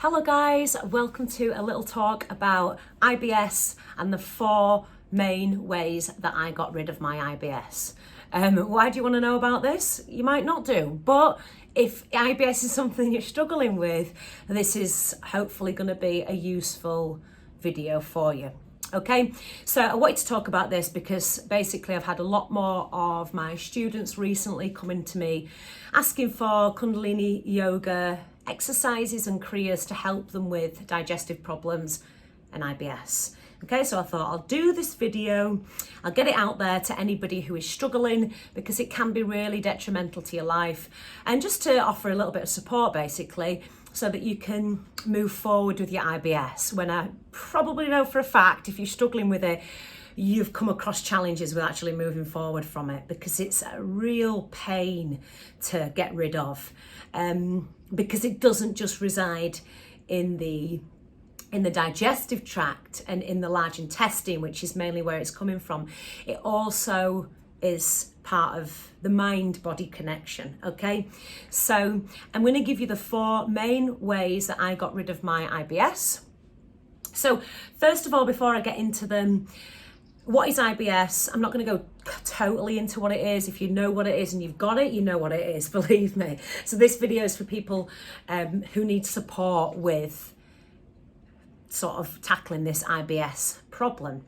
Hello guys, welcome to a little talk about IBS and the 4 main ways that I got rid of my IBS. Why do you want to know about this? You might not do, but if IBS is something you're struggling with, this is hopefully going to be a useful video for you. Okay, so I wanted to talk about this because basically I've had a lot more of my students recently coming to me asking for Kundalini yoga exercises and kriyas to help them with digestive problems and IBS. Okay, so I thought I'll do this video, I'll get it out there to anybody who is struggling because it can be really detrimental to your life, and just to offer a little bit of support basically so that you can move forward with your IBS, when I probably know for a fact if you're struggling with it, you've come across challenges with actually moving forward from it, because it's a real pain to get rid of, because it doesn't just reside in the digestive tract and in the large intestine, which is mainly where it's coming from. It also is part of the mind-body connection. Okay, so I'm going to give you the 4 main ways that I got rid of my IBS. So first of all, before I get into them, what is IBS? I'm not going to go totally into what it is. If you know what it is and you've got it, you know what it is, believe me. So this video is for people who need support with sort of tackling this IBS problem.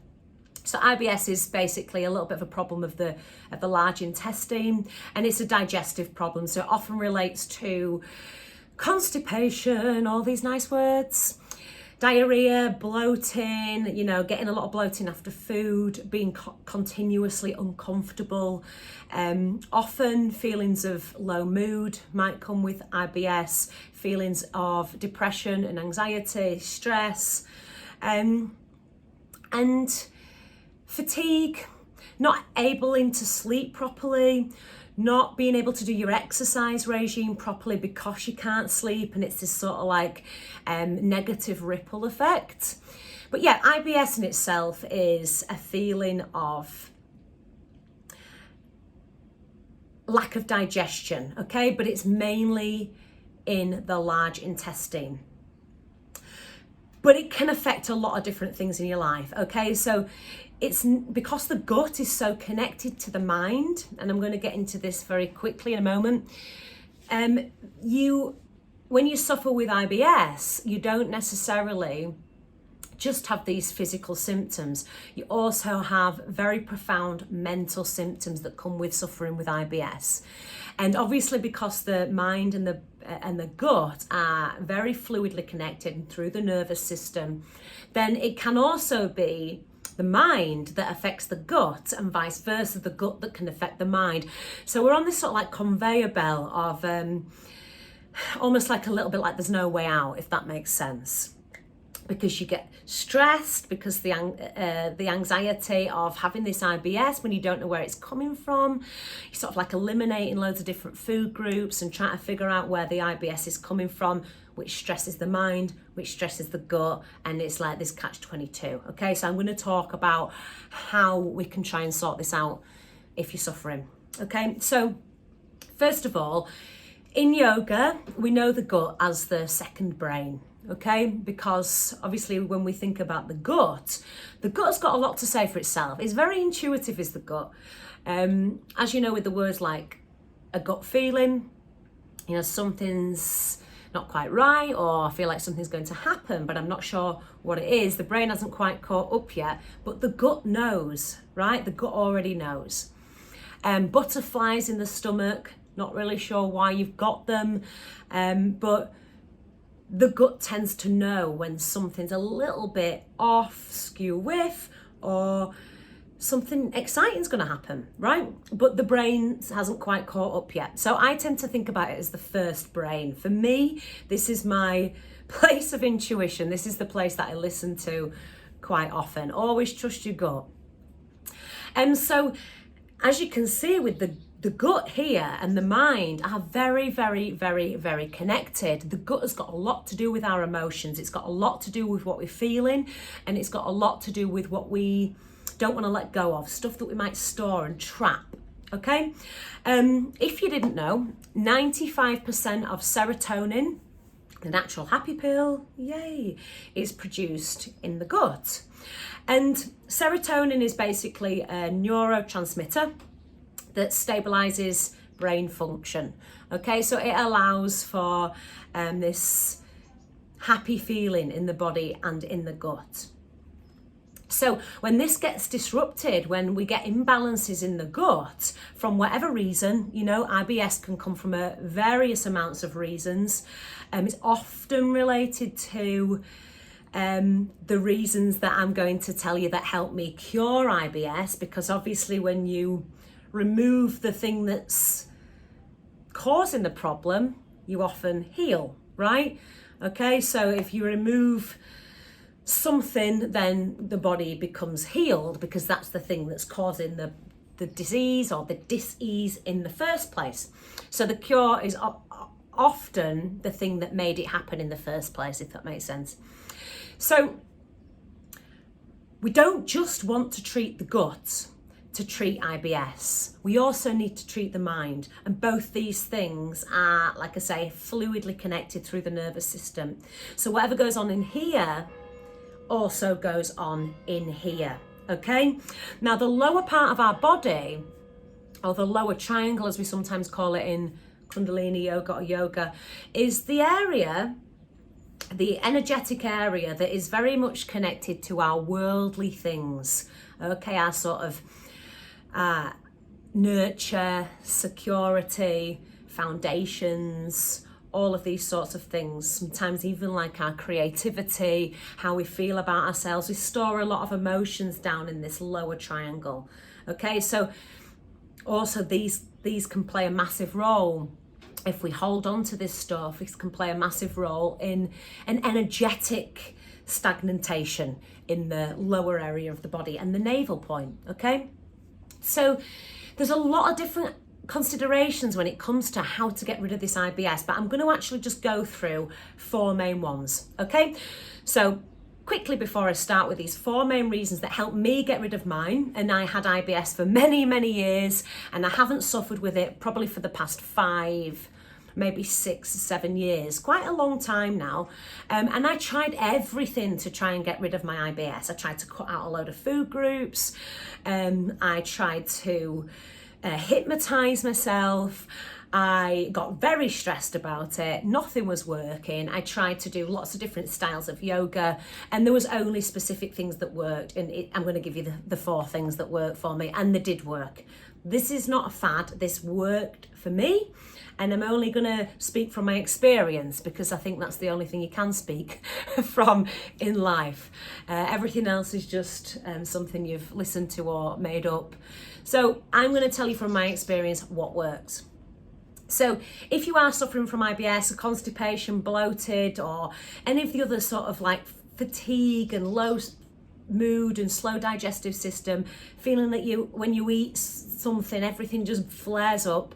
So IBS is basically a little bit of a problem of the large intestine, and it's a digestive problem. So it often relates to constipation, all these nice words, diarrhea, bloating, getting a lot of bloating after food, being continuously uncomfortable. Often feelings of low mood might come with IBS, feelings of depression and anxiety, stress, and fatigue, not able to sleep properly, not being able to do your exercise regime properly because you can't sleep, and it's this sort of like negative ripple effect. But yeah, IBS in itself is a feeling of lack of digestion, okay? But it's mainly in the large intestine. But it can affect a lot of different things in your life, okay? So it's because the gut is so connected to the mind, and I'm going to get into this very quickly in a moment. When you suffer with IBS, you don't necessarily just have these physical symptoms. You also have very profound mental symptoms that come with suffering with IBS. And obviously, because the mind and the gut are very fluidly connected through the nervous system, then it can also be the mind that affects the gut, and vice versa, the gut that can affect the mind. So we're on this sort of like conveyor belt of almost like a little bit like there's no way out, if that makes sense. Because you get stressed because the anxiety of having this IBS when you don't know where it's coming from. You're sort of like eliminating loads of different food groups and trying to figure out where the IBS is coming from, which stresses the mind, which stresses the gut, and it's like this catch-22. Okay, so I'm going to talk about how we can try and sort this out if you're suffering. Okay, so first of all, in yoga, we know the gut as the second brain. Okay, because obviously when we think about the gut's got a lot to say for itself. It's very intuitive, is the gut. As you know, with the words like a gut feeling, something's not quite right, or I feel like something's going to happen, but I'm not sure what it is. The brain hasn't quite caught up yet, but the gut knows, right? The gut already knows. Butterflies in the stomach, not really sure why you've got them, but the gut tends to know when something's a little bit off, skew whiff, or something exciting is going to happen, right? But the brain hasn't quite caught up yet. So I tend to think about it as the first brain. For me, this is my place of intuition. This is the place that I listen to quite often. Always trust your gut. And so, as you can see with the gut here and the mind are very, very, very, very connected. The gut has got a lot to do with our emotions. It's got a lot to do with what we're feeling, and it's got a lot to do with what we don't want to let go of, stuff that we might store and trap. Okay, if you didn't know, 95% of serotonin The natural happy pill, yay, is produced in the gut. And serotonin is basically a neurotransmitter that stabilizes brain function. Okay, so it allows for this happy feeling in the body and in the gut. So when this gets disrupted, when we get imbalances in the gut, from whatever reason, IBS can come from various amounts of reasons. It's often related to the reasons that I'm going to tell you that help me cure IBS, because obviously when you remove the thing that's causing the problem, you often heal, right? Okay, so if you remove something, then the body becomes healed, because that's the thing that's causing the disease or the dis-ease in the first place. So the cure is often the thing that made it happen in the first place, if that makes sense. So we don't just want to treat the gut to treat IBS. We also need to treat the mind. And both these things are, like I say, fluidly connected through the nervous system. So whatever goes on in here also goes on in here, okay? Now the lower part of our body, or the lower triangle as we sometimes call it in Kundalini yoga or yoga, is the area, the energetic area that is very much connected to our worldly things, okay? Our sort of nurture, security, foundations, all of these sorts of things. Sometimes even like our creativity, how we feel about ourselves. We store a lot of emotions down in this lower triangle. Okay, so also these can play a massive role. If we hold on to this stuff, it can play a massive role in an energetic stagnation in the lower area of the body and the navel point, okay? So there's a lot of different considerations when it comes to how to get rid of this IBS, but I'm going to actually just go through 4 main ones, okay? So quickly, before I start with these 4 main reasons that helped me get rid of mine, and I had IBS for many, many years, and I haven't suffered with it probably for the past 5, maybe 6, 7 years, quite a long time now. And I tried everything to try and get rid of my IBS. I tried to cut out a load of food groups. I tried to hypnotize myself. I got very stressed about it. Nothing was working. I tried to do lots of different styles of yoga, and there was only specific things that worked. And I'm going to give you the 4 things that worked for me, and they did work. This is not a fad. This worked for me, and I'm only going to speak from my experience, because I think that's the only thing you can speak from in life. Everything else is just something you've listened to or made up. So I'm going to tell you from my experience what works. So if you are suffering from IBS, or constipation, bloated, or any of the other sort of like fatigue and low mood and slow digestive system, feeling that when you eat something, everything just flares up,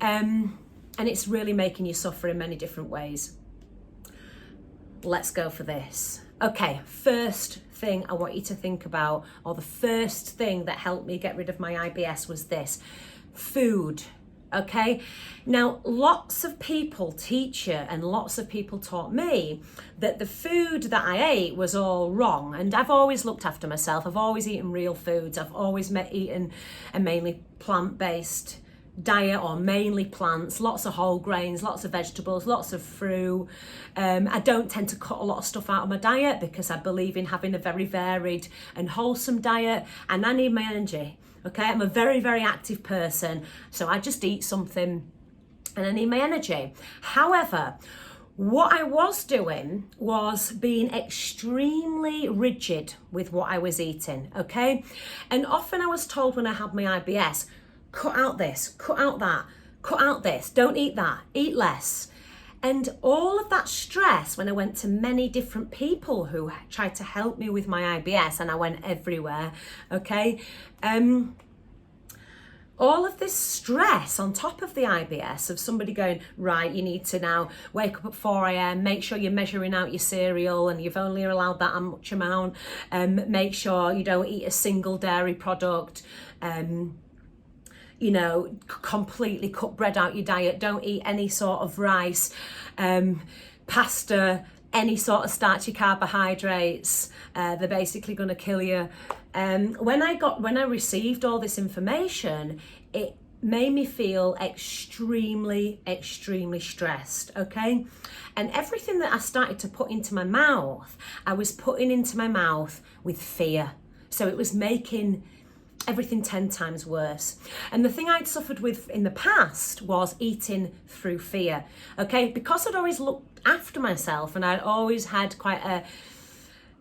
and it's really making you suffer in many different ways. Let's go for this. Okay, first thing I want you to think about, or the first thing that helped me get rid of my IBS, was this: food. Okay, now lots of people teach you, and lots of people taught me, that the food that I ate was all wrong. And I've always looked after myself. I've always eaten real foods. I've always eaten a mainly plant-based diet, or mainly plants, lots of whole grains, lots of vegetables, lots of fruit. I don't tend to cut a lot of stuff out of my diet, because I believe in having a very varied and wholesome diet, and I need my energy. Okay, I'm a very, very active person, so I just eat something and I need my energy. However, what I was doing was being extremely rigid with what I was eating, okay? And often I was told when I had my IBS, cut out this, cut out that, cut out this, don't eat that, eat less. And all of that stress, when I went to many different people who tried to help me with my IBS, and I went everywhere, okay? All of this stress on top of the IBS of somebody going, right, you need to now wake up at 4 a.m, make sure you're measuring out your cereal and you've only allowed that much amount, make sure you don't eat a single dairy product, completely cut bread out your diet. Don't eat any sort of rice, pasta, any sort of starchy carbohydrates. They're basically going to kill you. When I received all this information, it made me feel extremely stressed, okay? And everything that I started to put into my mouth, I was putting into my mouth with fear. So it was making everything 10 times worse. And the thing I'd suffered with in the past was eating through fear, okay? Because I'd always looked after myself and I'd always had quite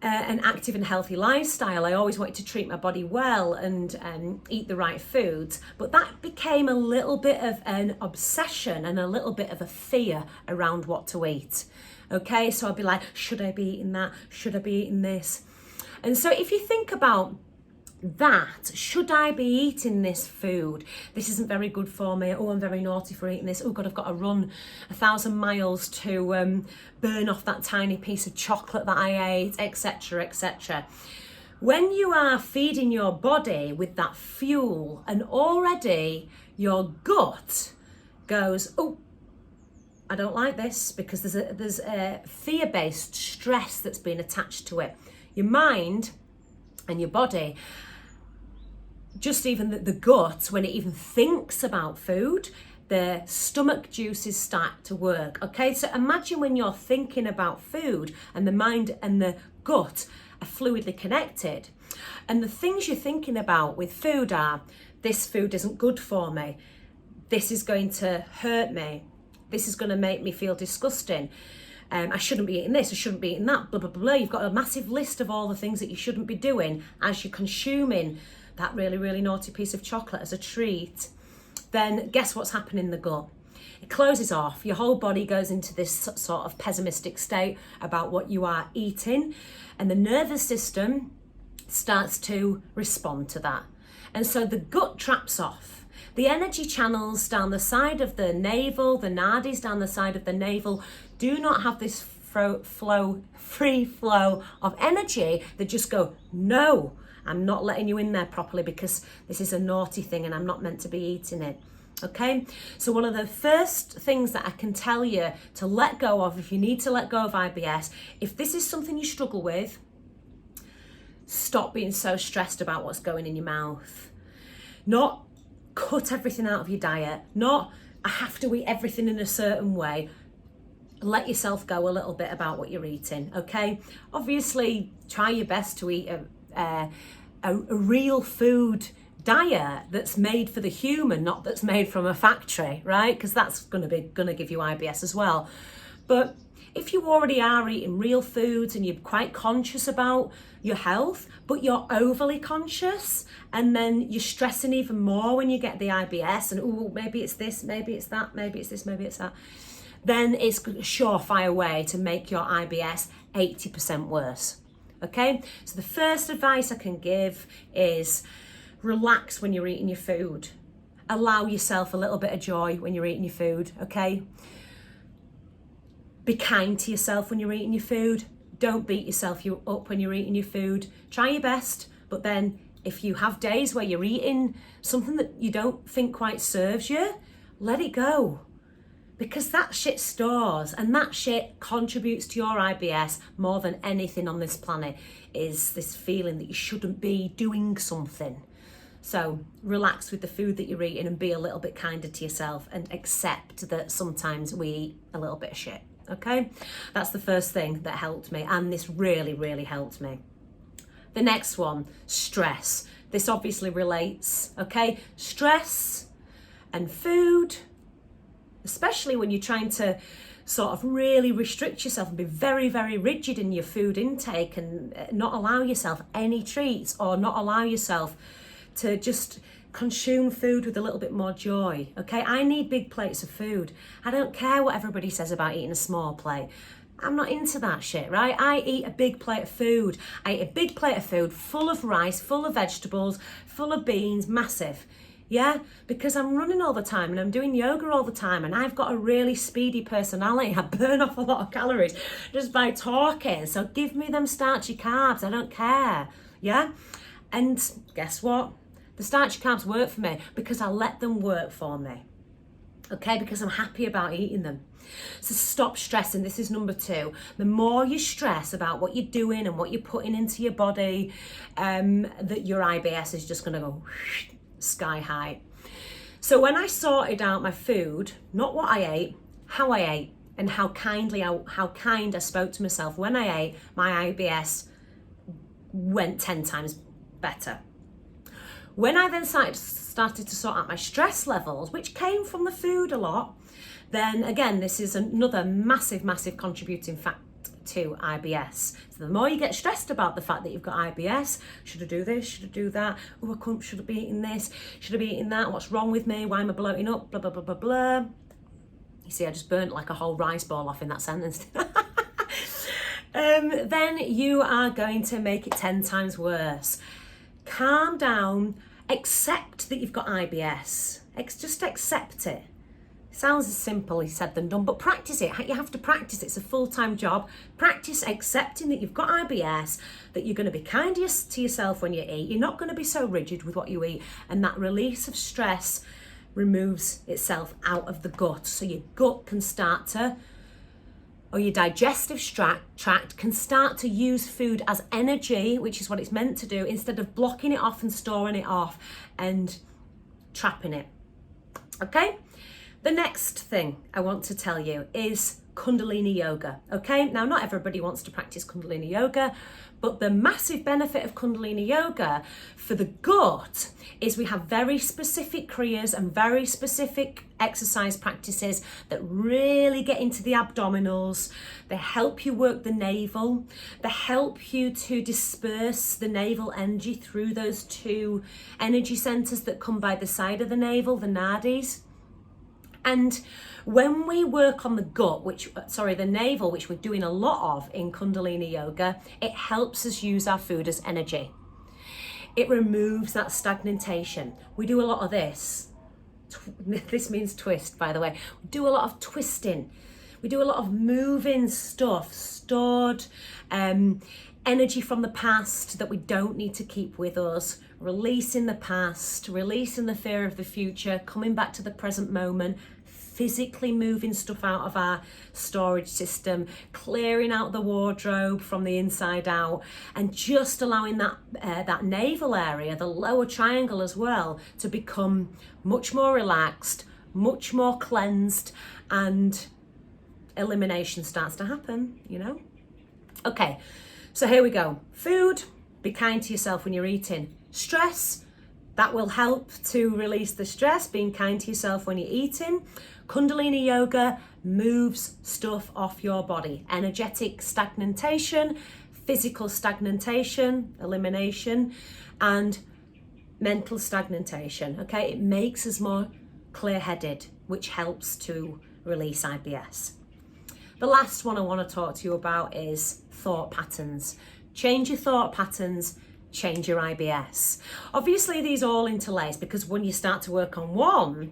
an active and healthy lifestyle. I always wanted to treat my body well and eat the right foods, but that became a little bit of an obsession and a little bit of a fear around what to eat. Okay, so I'd be like, should I be eating that? Should I be eating this? And so if you think about that, should I be eating this food? This isn't very good for me. Oh, I'm very naughty for eating this. Oh God, I've got to run 1,000 miles to burn off that tiny piece of chocolate that I ate, etc., etc. When you are feeding your body with that fuel and already your gut goes, oh, I don't like this, because there's a fear-based stress that's been attached to it. Your mind and your body, just even the gut, when it even thinks about food, the stomach juices start to work. Okay, so imagine when you're thinking about food and the mind and the gut are fluidly connected, and the things you're thinking about with food are, this food isn't good for me, this is going to hurt me, this is going to make me feel disgusting, I shouldn't be eating this, I shouldn't be eating that, blah, blah, blah. You've got a massive list of all the things that you shouldn't be doing as you're consuming that really naughty piece of chocolate as a treat. Then guess what's happening in the gut? It closes off. Your whole body goes into this sort of pessimistic state about what you are eating, and the nervous system starts to respond to that. And so the gut traps off. The energy channels down the side of the navel, the nadis down the side of the navel, do not have this free flow of energy that just go, no, I'm not letting you in there properly because this is a naughty thing and I'm not meant to be eating it. Okay, so one of the first things that I can tell you to let go of, if you need to let go of IBS, if this is something you struggle with, stop being so stressed about what's going in your mouth. Not cut everything out of your diet, not I have to eat everything in a certain way. Let yourself go a little bit about what you're eating, okay? Obviously, try your best to eat a real food diet that's made for the human, not that's made from a factory, right? Because that's gonna give you IBS as well. But if you already are eating real foods and you're quite conscious about your health, but you're overly conscious, and then you're stressing even more when you get the IBS, and oh, maybe it's this, maybe it's that, maybe it's this, maybe it's that, then it's a surefire way to make your IBS 80% worse. Okay, so the first advice I can give is relax when you're eating your food. Allow yourself a little bit of joy when you're eating your food, okay? Be kind to yourself when you're eating your food. Don't beat yourself up when you're eating your food. Try your best, but then if you have days where you're eating something that you don't think quite serves you, let it go. Because that shit stores, and that shit contributes to your IBS more than anything on this planet, is this feeling that you shouldn't be doing something. So relax with the food that you're eating and be a little bit kinder to yourself and accept that sometimes we eat a little bit of shit, okay? That's the first thing that helped me, and this really helped me. The next one, stress. This obviously relates, okay? Stress and food, especially when you're trying to sort of really restrict yourself and be very rigid in your food intake and not allow yourself any treats, or not allow yourself to just consume food with a little bit more joy, okay? I need big plates of food. I don't care what everybody says about eating a small plate. I'm not into that shit, right? I eat a big plate of food. I eat a big plate of food full of rice, full of vegetables, full of beans, massive. Yeah, because I'm running all the time and I'm doing yoga all the time and I've got a really speedy personality. I burn off a lot of calories just by talking. So give me them starchy carbs. I don't care. Yeah. And guess what? The starchy carbs work for me because I let them work for me. Okay, because I'm happy about eating them. So stop stressing. This is number 2. The more you stress about what you're doing and what you're putting into your body, that your IBS is just going to go sky high. So when I sorted out my food, not what I ate, how I ate, and how kind I spoke to myself when I ate, my IBS went 10 times better. When I then started to sort out my stress levels, which came from the food a lot, then again, this is another massive contributing factor to IBS. So the more you get stressed about the fact that you've got IBS, should I do this, should I do that, oh, should I be eating this, should I be eating that, what's wrong with me, why am I bloating up, blah, blah, blah, blah, blah. You see, I just burnt like a whole rice ball off in that sentence. Then you are going to make it 10 times worse. Calm down, accept that you've got IBS. Just accept it. Sounds as simply said than done, but practice it. You have to practice it. It's a full-time job. Practice accepting that you've got IBS, that you're going to be kind to yourself when you eat. You're not going to be so rigid with what you eat, and that release of stress removes itself out of the gut. So your gut can start to, or your digestive tract can start to use food as energy, which is what it's meant to do, instead of blocking it off and storing it off and trapping it. Okay? The next thing I want to tell you is Kundalini yoga. Okay? Now, not everybody wants to practice Kundalini yoga, but the massive benefit of Kundalini yoga for the gut is we have very specific kriyas and very specific exercise practices that really get into the abdominals. They help you work the navel. They help you to disperse the navel energy through those 2 energy centers that come by the side of the navel, the nadis. And when we work on the gut, the navel, which we're doing a lot of in Kundalini yoga, it helps us use our food as energy. It removes that stagnation. We do a lot of this. This means twist, by the way. We do a lot of twisting. We do a lot of moving stuff, stored energy from the past that we don't need to keep with us, releasing the past, releasing the fear of the future, coming back to the present moment, physically moving stuff out of our storage system, clearing out the wardrobe from the inside out, and just allowing that navel area, the lower triangle as well, to become much more relaxed, much more cleansed, and elimination starts to happen, you know? Okay, so here we go. Food, be kind to yourself when you're eating. Stress, that will help to release the stress, being kind to yourself when you're eating. Kundalini yoga moves stuff off your body. Energetic stagnation, physical stagnation, elimination, and mental stagnation. Okay, it makes us more clear-headed, which helps to release IBS. The last one I want to talk to you about is thought patterns. Change your thought patterns, change your IBS. Obviously, these all interlace, because when you start to work on one,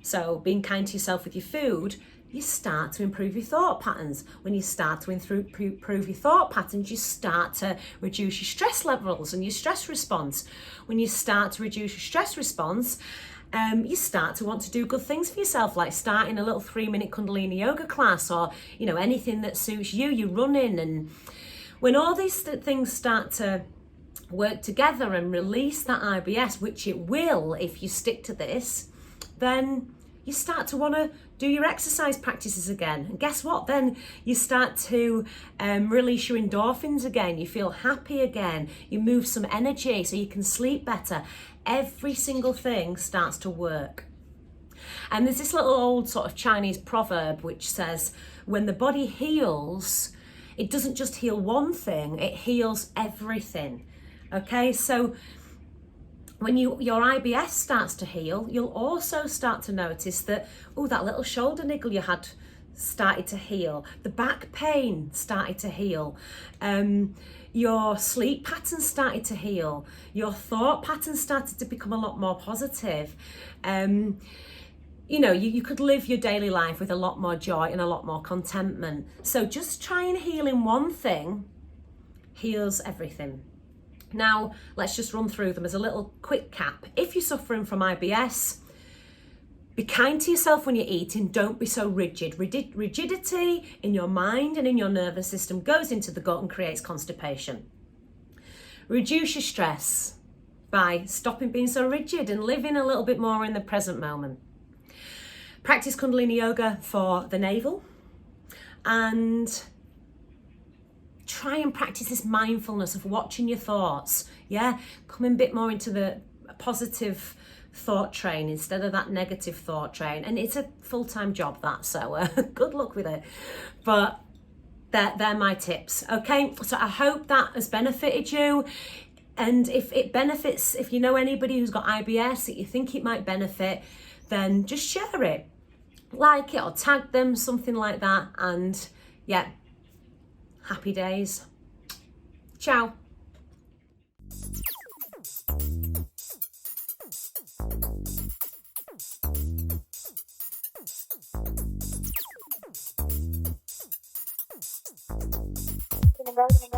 so being kind to yourself with your food, you start to improve your thought patterns. When you start to improve your thought patterns, you start to reduce your stress levels and your stress response. When you start to reduce your stress response, you start to want to do good things for yourself, like starting a little 3-minute Kundalini yoga class, or anything that suits you. You're running, and when all these things start to work together and release that IBS, which it will if you stick to this, then you start to want to do your exercise practices again. And guess what? Then you start to release your endorphins again. You feel happy again. You move some energy so you can sleep better. Every single thing starts to work. And there's this little old sort of Chinese proverb which says, when the body heals, it doesn't just heal one thing, it heals everything. Okay, so when your IBS starts to heal, you'll also start to notice that, that little shoulder niggle you had started to heal. The back pain started to heal. Your sleep patterns started to heal. Your thought patterns started to become a lot more positive. You could live your daily life with a lot more joy and a lot more contentment. So just try and heal in one thing, heals everything. Now, let's just run through them as a little quick cap. If you're suffering from IBS, be kind to yourself when you're eating. Don't be so rigid. Rigidity in your mind and in your nervous system goes into the gut and creates constipation. Reduce your stress by stopping being so rigid and living a little bit more in the present moment. Practice Kundalini Yoga for the navel, and try and practice this mindfulness of watching your thoughts. Yeah, coming a bit more into the positive thought train instead of that negative thought train. And it's a full-time job, that, so good luck with it. But they're my tips. Okay, so I hope that has benefited you. And if it benefits, if you know anybody who's got IBS that you think it might benefit, then just share it, like it or tag them, something like that. And yeah, happy days. Ciao. Universe.